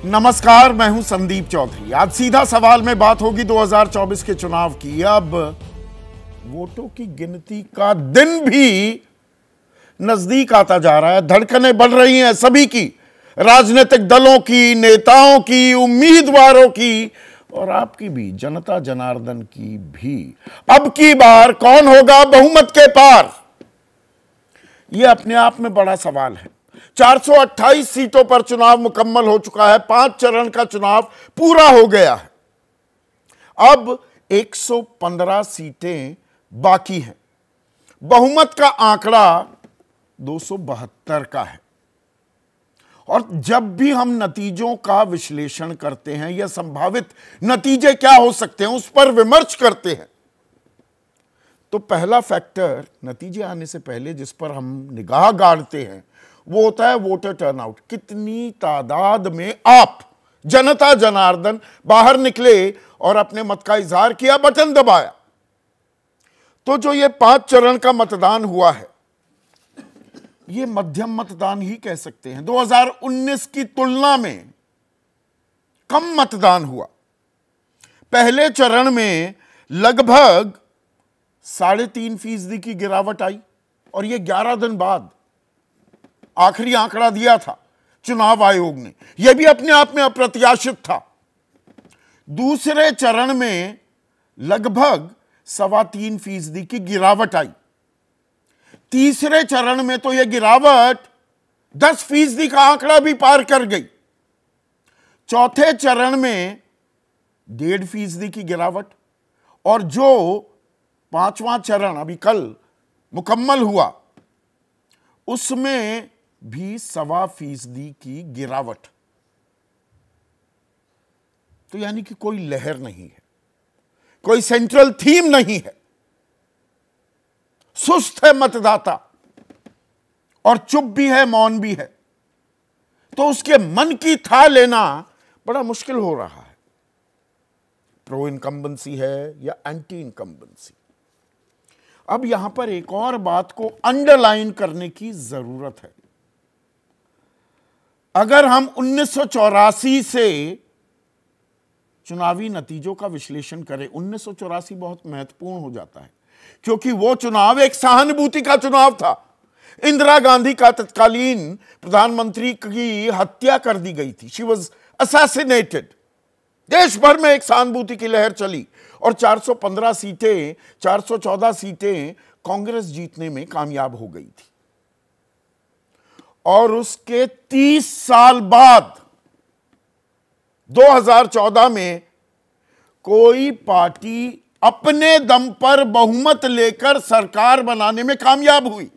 नमस्कार, मैं हूं संदीप चौधरी। आज सीधा सवाल में बात होगी 2024 के चुनाव की। अब वोटों की गिनती का दिन भी नजदीक आता जा रहा है। धड़कनें बढ़ रही हैं सभी की, राजनीतिक दलों की, नेताओं की, उम्मीदवारों की और आपकी भी, जनता जनार्दन की भी। अब की बार कौन होगा बहुमत के पार, यह अपने आप में बड़ा सवाल है। 428 सीटों पर चुनाव मुकम्मल हो चुका है। 5 चरण का चुनाव पूरा हो गया है। अब 115 सीटें बाकी हैं। बहुमत का आंकड़ा 272 का है। और जब भी हम नतीजों का विश्लेषण करते हैं या संभावित नतीजे क्या हो सकते हैं उस पर विमर्श करते हैं, तो पहला फैक्टर नतीजे आने से पहले जिस पर हम निगाह गाड़ते हैं वो होता है वोटर टर्नआउट। कितनी तादाद में आप, जनता जनार्दन, बाहर निकले और अपने मत का इजहार किया, बटन दबाया। तो जो ये 5 चरण का मतदान हुआ है, ये मध्यम मतदान ही कह सकते हैं। 2019 की तुलना में कम मतदान हुआ। पहले चरण में लगभग 3.5% की गिरावट आई और ये 11 दिन बाद आखिरी आंकड़ा दिया था चुनाव आयोग ने। यह भी अपने आप में अप्रत्याशित था। दूसरे चरण में लगभग 3.25% की गिरावट आई। तीसरे चरण में तो यह गिरावट 10% का आंकड़ा भी पार कर गई। चौथे चरण में 1.5% की गिरावट और जो 5वां चरण अभी कल मुकम्मल हुआ उसमें भी 1.25% की गिरावट। तो यानी कि कोई लहर नहीं है, कोई सेंट्रल थीम नहीं है। सुस्त है मतदाता और चुप भी है, मौन भी है। तो उसके मन की था लेना बड़ा मुश्किल हो रहा है। प्रो इनकम्बेंसी है या एंटी इनकम्बेंसी। अब यहां पर एक और बात को अंडरलाइन करने की जरूरत है। अगर हम 1984 से चुनावी नतीजों का विश्लेषण करें, 1984 बहुत महत्वपूर्ण हो जाता है क्योंकि वो चुनाव एक सहानुभूति का चुनाव था। इंदिरा गांधी का तत्कालीन प्रधानमंत्री की हत्या कर दी गई थी। She was assassinated. देश भर में एक सहानुभूति की लहर चली और 415 सीटें, 414 सीटें कांग्रेस जीतने में कामयाब हो गई थी। और उसके 30 साल बाद 2014 में कोई पार्टी अपने दम पर बहुमत लेकर सरकार बनाने में कामयाब हुई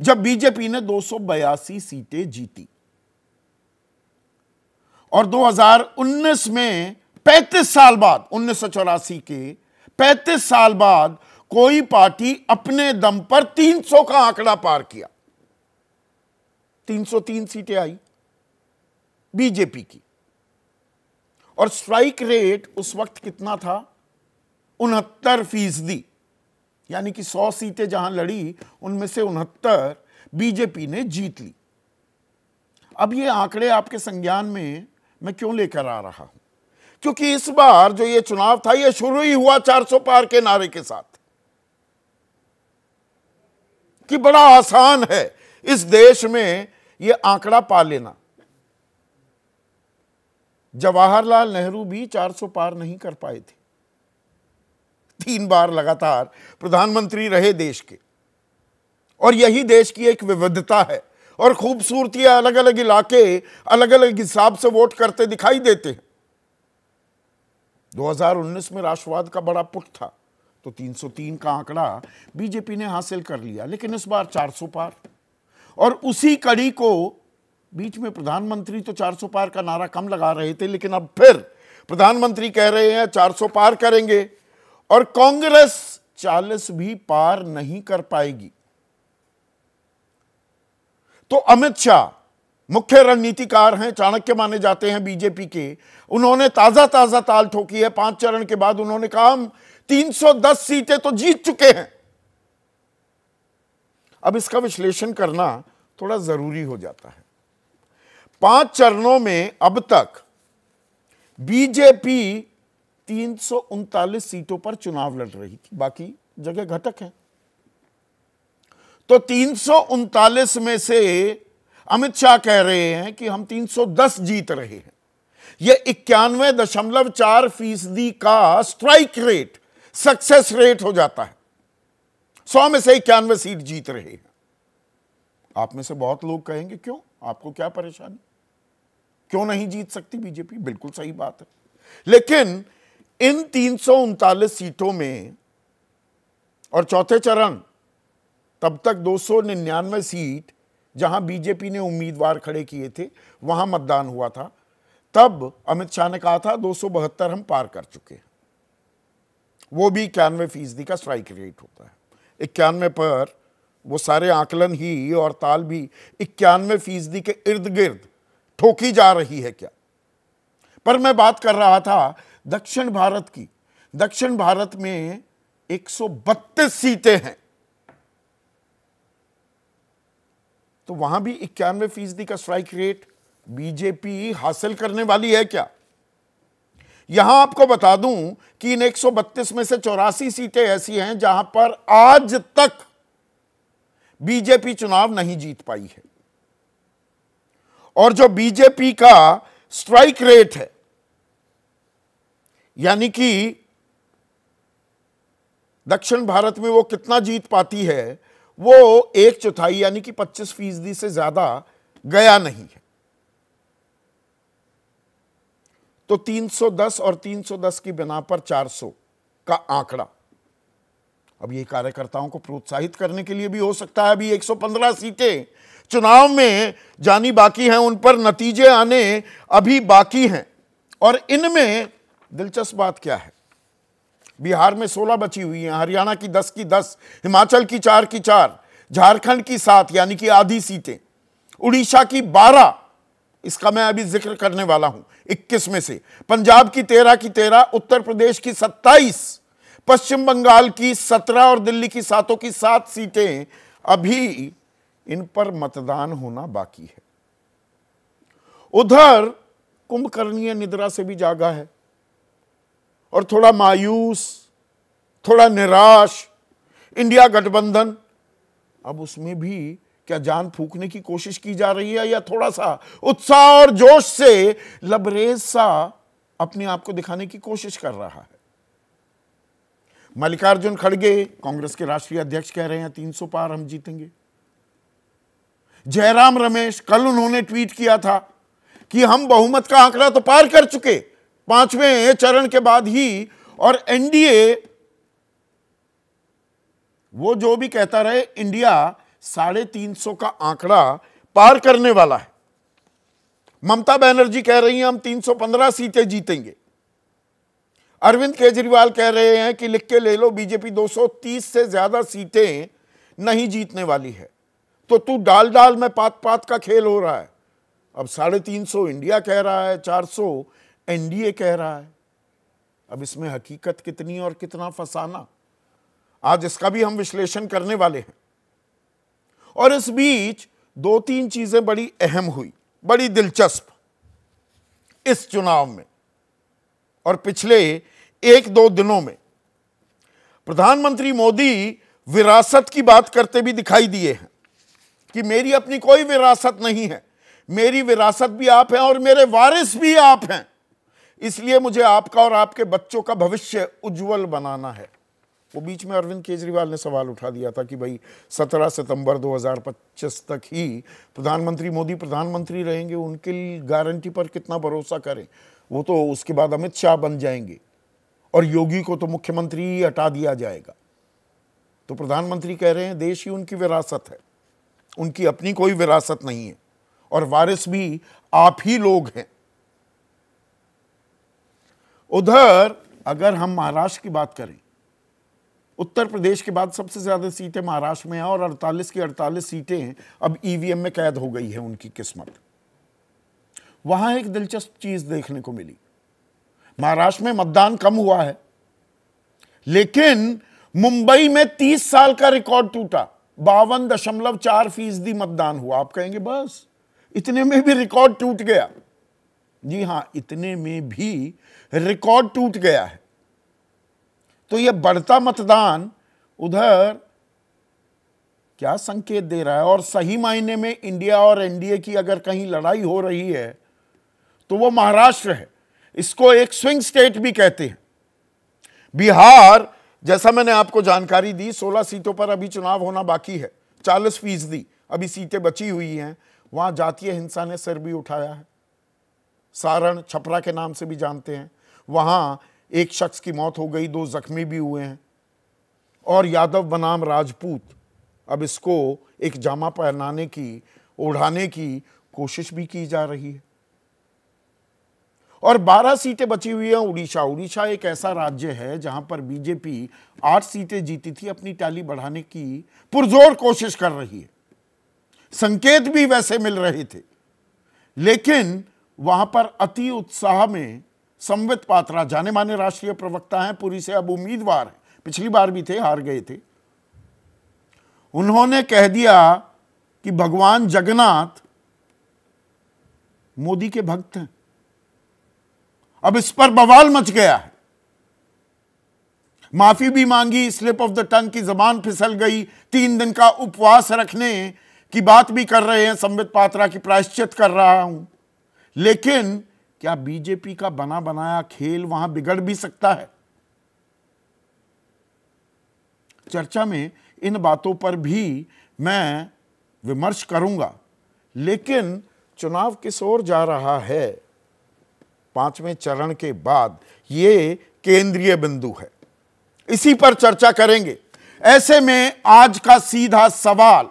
जब बीजेपी ने 282 सीटें जीती। और 2019 में 35 साल बाद, 1984 के 35 साल बाद कोई पार्टी अपने दम पर 300 का आंकड़ा पार किया। 303 सीटें आई बीजेपी की। और स्ट्राइक रेट उस वक्त कितना था? 69%। यानी कि 100 सीटें जहां लड़ी उनमें से 69 बीजेपी ने जीत ली। अब ये आंकड़े आपके संज्ञान में मैं क्यों लेकर आ रहा हूं? क्योंकि इस बार जो ये चुनाव था ये शुरू ही हुआ 400 पार के नारे के साथ कि बड़ा आसान है इस देश में ये आंकड़ा पा लेना। जवाहरलाल नेहरू भी 400 पार नहीं कर पाए थे। 3 बार लगातार प्रधानमंत्री रहे देश के। और यही देश की एक विविधता है और खूबसूरती है। अलग अलग इलाके अलग अलग हिसाब से वोट करते दिखाई देते हैं। 2019 में राष्ट्रवाद का बड़ा पुट था तो 303 का आंकड़ा बीजेपी ने हासिल कर लिया, लेकिन इस बार 400 पार। और उसी कड़ी को बीच में प्रधानमंत्री तो 400 पार का नारा कम लगा रहे थे, लेकिन अब फिर प्रधानमंत्री कह रहे हैं 400 पार करेंगे और कांग्रेस 40 भी पार नहीं कर पाएगी। तो अमित शाह मुख्य रणनीतिकार हैं, चाणक्य माने जाते हैं बीजेपी के। उन्होंने ताजा ताल ठोकी है। 5 चरण के बाद उन्होंने कहा हम 310 सीटें तो जीत चुके हैं। अब इसका विश्लेषण करना थोड़ा जरूरी हो जाता है। 5 चरणों में अब तक बीजेपी 339 सीटों पर चुनाव लड़ रही थी, बाकी जगह घटक है। तो 339 में से अमित शाह कह रहे हैं कि हम 310 जीत रहे हैं। यह 91.4% का स्ट्राइक रेट, सक्सेस रेट हो जाता है। 100 में से 91 सीट जीत रहे हैं। आप में से बहुत लोग कहेंगे क्यों, आपको क्या परेशानी, क्यों नहीं जीत सकती बीजेपी? बिल्कुल सही बात है। लेकिन इन 339 सीटों में और चौथे चरण तब तक 299 सीट जहां बीजेपी ने उम्मीदवार खड़े किए थे वहां मतदान हुआ था। तब अमित शाह ने कहा था 272 हम पार कर चुके हैं। वो भी 91% का स्ट्राइक रेट होता है। 91 पर वो सारे आकलन ही और ताल भी 91% के इर्द गिर्द ठोकी जा रही है क्या? पर मैं बात कर रहा था दक्षिण भारत की। दक्षिण भारत में 132 सीटें हैं, तो वहां भी 91% का स्ट्राइक रेट बीजेपी हासिल करने वाली है क्या? यहां आपको बता दूं कि इन 132 में से 84 सीटें ऐसी हैं जहां पर आज तक बीजेपी चुनाव नहीं जीत पाई है। और जो बीजेपी का स्ट्राइक रेट है, यानी कि दक्षिण भारत में वो कितना जीत पाती है, वो 1/4 यानी कि 25% से ज्यादा गया नहीं है। तो 310 और 310 की बिना पर 400 का आंकड़ा अब ये कार्यकर्ताओं को प्रोत्साहित करने के लिए भी हो सकता है। अभी 115 सीटें चुनाव में जानी बाकी हैं, उन पर नतीजे आने अभी बाकी हैं। और इनमें दिलचस्प बात क्या है, बिहार में 16 बची हुई हैं, हरियाणा की 10 की 10, हिमाचल की 4 की 4, झारखंड की 7 यानी कि आधी सीटें, उड़ीसा की 12, इसका मैं अभी जिक्र करने वाला हूं, 21 में से, पंजाब की 13 की 13, उत्तर प्रदेश की 27, पश्चिम बंगाल की 17 और दिल्ली की 7 की 7 सीटें अभी इन पर मतदान होना बाकी है। उधर कुंभकर्णीय निद्रा से भी जागा है और थोड़ा मायूस, थोड़ा निराश इंडिया गठबंधन। अब उसमें भी क्या जान फूंकने की कोशिश की जा रही है या थोड़ा सा उत्साह और जोश से लबरेज सा अपने आप को दिखाने की कोशिश कर रहा है? मल्लिकार्जुन खड़गे कांग्रेस के राष्ट्रीय अध्यक्ष कह रहे हैं 300 पार हम जीतेंगे। जयराम रमेश कल उन्होंने ट्वीट किया था कि हम बहुमत का आंकड़ा तो पार कर चुके 5वें चरण के बाद ही, और एनडीए वो जो भी कहता रहे, इंडिया 350 का आंकड़ा पार करने वाला है। ममता बनर्जी कह रही हैं हम 315 सीटें जीतेंगे। अरविंद केजरीवाल कह रहे हैं कि लिख के ले लो, बीजेपी 230 से ज्यादा सीटें नहीं जीतने वाली है। तो तू डाल डाल में पात पात का खेल हो रहा है। अब 350 इंडिया कह रहा है, 400 एनडीए कह रहा है। अब इसमें हकीकत कितनी और कितना फसाना, आज इसका भी हम विश्लेषण करने वाले हैं। और इस बीच 2-3 चीजें बड़ी अहम हुई, बड़ी दिलचस्प इस चुनाव में और पिछले 1-2 दिनों में। प्रधानमंत्री मोदी विरासत की बात करते भी दिखाई दिए हैं कि मेरी अपनी कोई विरासत नहीं है, मेरी विरासत भी आप हैं और मेरे वारिस भी आप हैं, इसलिए मुझे आपका और आपके बच्चों का भविष्य उज्जवल बनाना है। वो बीच में अरविंद केजरीवाल ने सवाल उठा दिया था कि भाई 17 सितंबर 2025 तक ही प्रधानमंत्री मोदी प्रधानमंत्री रहेंगे, उनकी गारंटी पर कितना भरोसा करें, वो तो उसके बाद अमित शाह बन जाएंगे और योगी को तो मुख्यमंत्री ही हटा दिया जाएगा। तो प्रधानमंत्री कह रहे हैं देश ही उनकी विरासत है, उनकी अपनी कोई विरासत नहीं है और वारिस भी आप ही लोग हैं। उधर अगर हम महाराष्ट्र की बात करें, उत्तर प्रदेश के बाद सबसे ज्यादा सीटें महाराष्ट्र में हैं और 48 की 48 सीटें अब ईवीएम में कैद हो गई है उनकी किस्मत। वहां एक दिलचस्प चीज देखने को मिली, महाराष्ट्र में मतदान कम हुआ है, लेकिन मुंबई में 30 साल का रिकॉर्ड टूटा, 52.4% मतदान हुआ। आप कहेंगे बस इतने में भी रिकॉर्ड टूट गया। जी हां, इतने में भी रिकॉर्ड टूट गया है। तो यह बढ़ता मतदान उधर क्या संकेत दे रहा है? और सही मायने में इंडिया और एनडीए की अगर कहीं लड़ाई हो रही है तो वो महाराष्ट्र है। इसको एक स्विंग स्टेट भी कहते हैं। बिहार, जैसा मैंने आपको जानकारी दी, 16 सीटों पर अभी चुनाव होना बाकी है। 40% अभी सीटें बची हुई हैं। वहां जातीय हिंसा ने सिर भी उठाया है। सारण, छपरा के नाम से भी जानते हैं। वहां एक शख्स की मौत हो गई, 2 जख्मी भी हुए हैं। और यादव बनाम राजपूत, अब इसको एक जामा पहनाने की, ओढ़ाने की कोशिश भी की जा रही है। और 12 सीटें बची हुई हैं उड़ीसा। उड़ीसा एक ऐसा राज्य है जहां पर बीजेपी 8 सीटें जीती थी, अपनी टैली बढ़ाने की पुरजोर कोशिश कर रही है। संकेत भी वैसे मिल रहे थे, लेकिन वहां पर अति उत्साह में संबित पात्रा, जाने माने राष्ट्रीय प्रवक्ता हैं, पुरी से अब उम्मीदवार हैं, पिछली बार भी थे, हार गए थे। उन्होंने कह दिया कि भगवान जगन्नाथ मोदी के भक्त हैं। अब इस पर बवाल मच गया है। माफी भी मांगी, स्लिप ऑफ द टंग की जबान फिसल गई। 3 दिन का उपवास रखने की बात भी कर रहे हैं संबित पात्रा की, प्रायश्चित कर रहा हूं। लेकिन क्या बीजेपी का बना बनाया खेल वहां बिगड़ भी सकता है? चर्चा में इन बातों पर भी मैं विमर्श करूंगा। लेकिन चुनाव किस ओर जा रहा है 5वें चरण के बाद, ये केंद्रीय बिंदु है। इसी पर चर्चा करेंगे। ऐसे में आज का सीधा सवाल,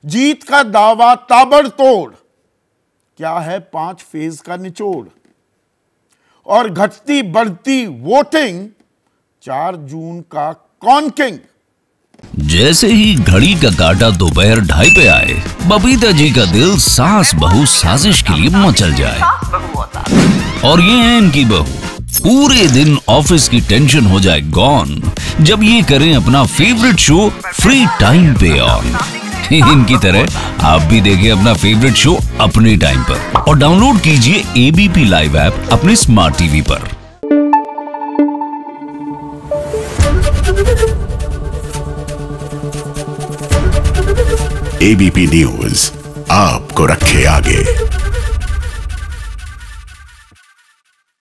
जीत का दावा ताबड़तोड़, क्या है 5 फेज का निचोड़? और घटती बढ़ती वोटिंग, 4 जून का कौन किंग? जैसे ही घड़ी का काटा दोपहर 2:30 पे आए, बबीता जी का दिल सास बहू साजिश के लिए मचल जाए। और ये है इनकी बहू, पूरे दिन ऑफिस की टेंशन हो जाए गॉन जब ये करें अपना फेवरेट शो फ्री टाइम पे ऑन। इनकी तरह आप भी देखें अपना फेवरेट शो अपने टाइम पर और डाउनलोड कीजिए एबीपी लाइव ऐप अपने स्मार्ट टीवी पर। एबीपी न्यूज आपको रखे आगे।